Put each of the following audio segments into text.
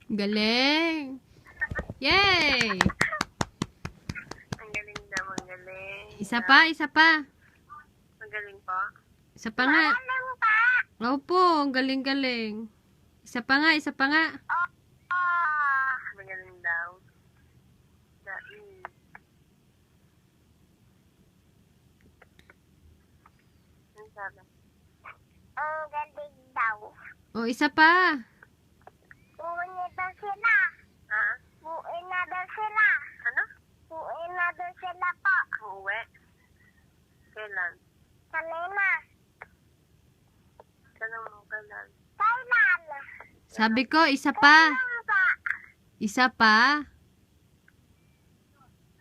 Galing! Yay! Ang galing daw, ang galing. Isa pa, isa pa. Ang galing po. Isa pa nga. Galing pa! Opo, ang galing-galing. Isa pa nga, isa pa nga. Magaling daw. Ang sabi? Ang galing daw. O, isa pa. Uwi na daw sila. Ha? Uwi na daw sila. Ano? Uwi na daw sila po. Uwi? Kailan? Kanina. Kailan mo kailan? Kailan? Sabi ko, isa pa. Kailan pa? Isa pa.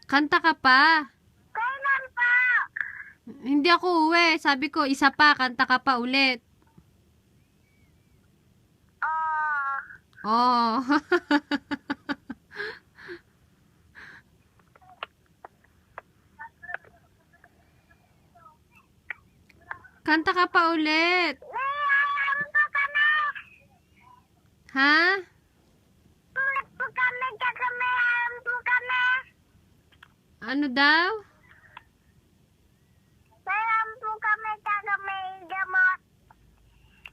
Kanta ka pa. Kailan pa? Hindi ako uwi. Sabi ko, isa pa. Kanta ka pa ulit. Oh. Kanta ka pa ulit. Mayroon po kami. Ha? Mayroon po kami. Mayroon po kami. Ano daw? Mayroon po kami. May gamot.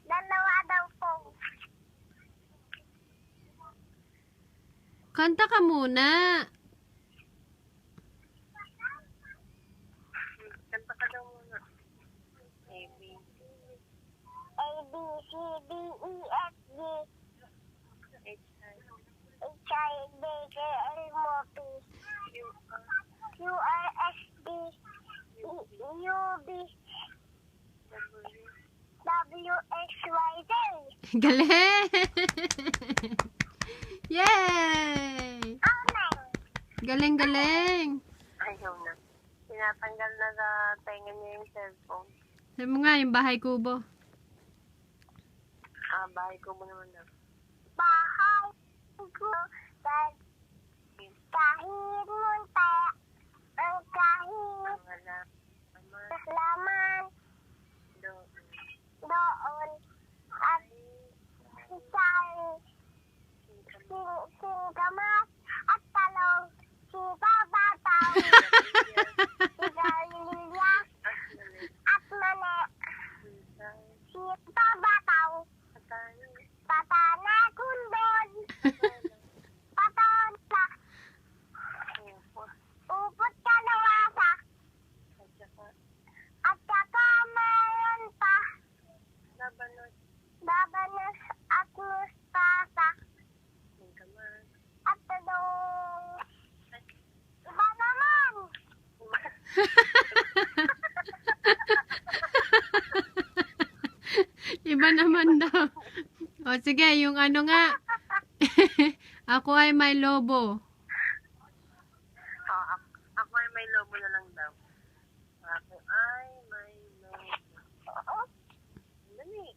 Dalawa daw po. Kanta ka muna. Kanta ka daw muna. A, B, C, D, E, F, G, H, I, J, K, L, M, O, P, Q, R, S, T, U, V, W, X, Y, Z. Galing! Yay! Galing-galing. Ayaw na. Tinatanggal na sa tenga niya yung cellphone. Sabi mo nga, yung bahay kubo. Bahay ko mo naman daw. Bahay ko kahit munta ang kahit laman doon at singkamas at talong si babataw si Galilya at mane si babataw patana kundon paton na upot kalawasa at saka mayroon pa labanos at mustasa at talong iba naman. Iba naman daw. O sige, yung ano nga. Ako ay may lobo. Ako ay may lobo na lang daw. Ako ay may lobo. Dali.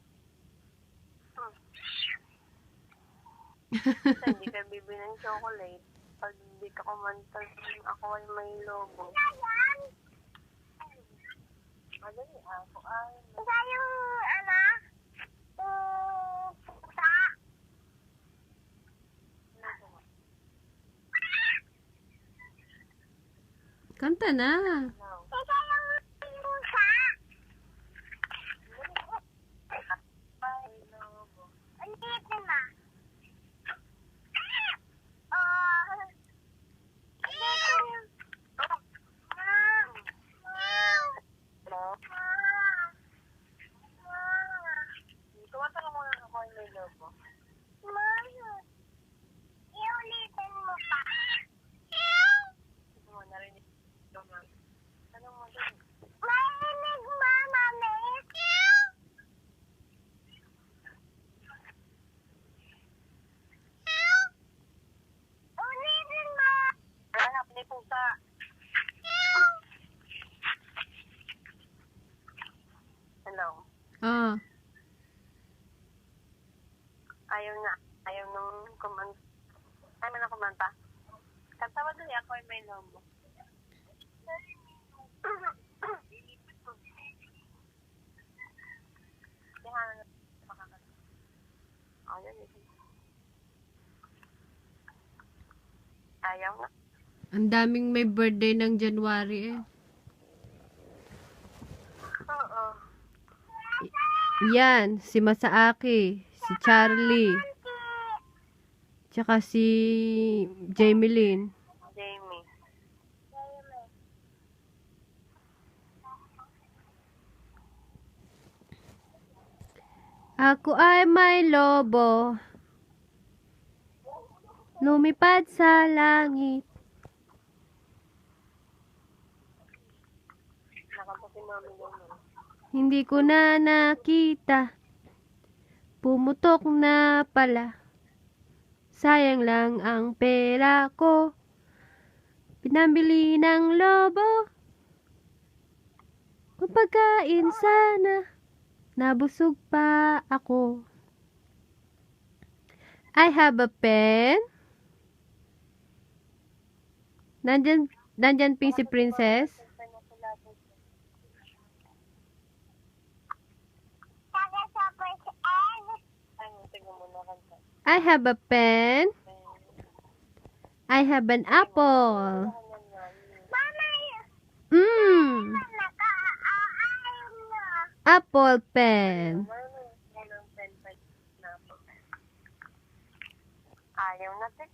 Hindi ka bibili ng chocolate. Pag hindi ka kumanta, ako ay may lobo. Dali, ako ay may lobo. Yung pusa. Kanta na. Isa yung pusa. Ay, lobo. Ulitin na. Tumatalo mo nga ako ay may lobo. Iulitin mo pa. Ito mo, narinig ko nga. Ano mo din? Marinig mo, mami. Ulitin mo. Hanap ni pusa. Hello. Oh. Ayaw nung kumanta. Ayaw na kumanta. Kanta mo dali, ako ay may lobo. Dihanan na makakanta. Ayaw, Ayaw na. Ang daming may birthday ng January eh. Oo. Yan, si Masaaki, si Charlie, tsaka si Jamie Lynn. Jamie. Ako ay may lobo, lumipad sa langit. Nakanta si Mami yun. Hindi ko na nakita, pumutok na pala. Sayang lang ang pera ko, pinambili ng lobo. Papagkain sana, nabusog pa ako. I have a pen. Nandyan ping si Princess. I have a pen. I have an apple. Apple pen. Ayaw na, te.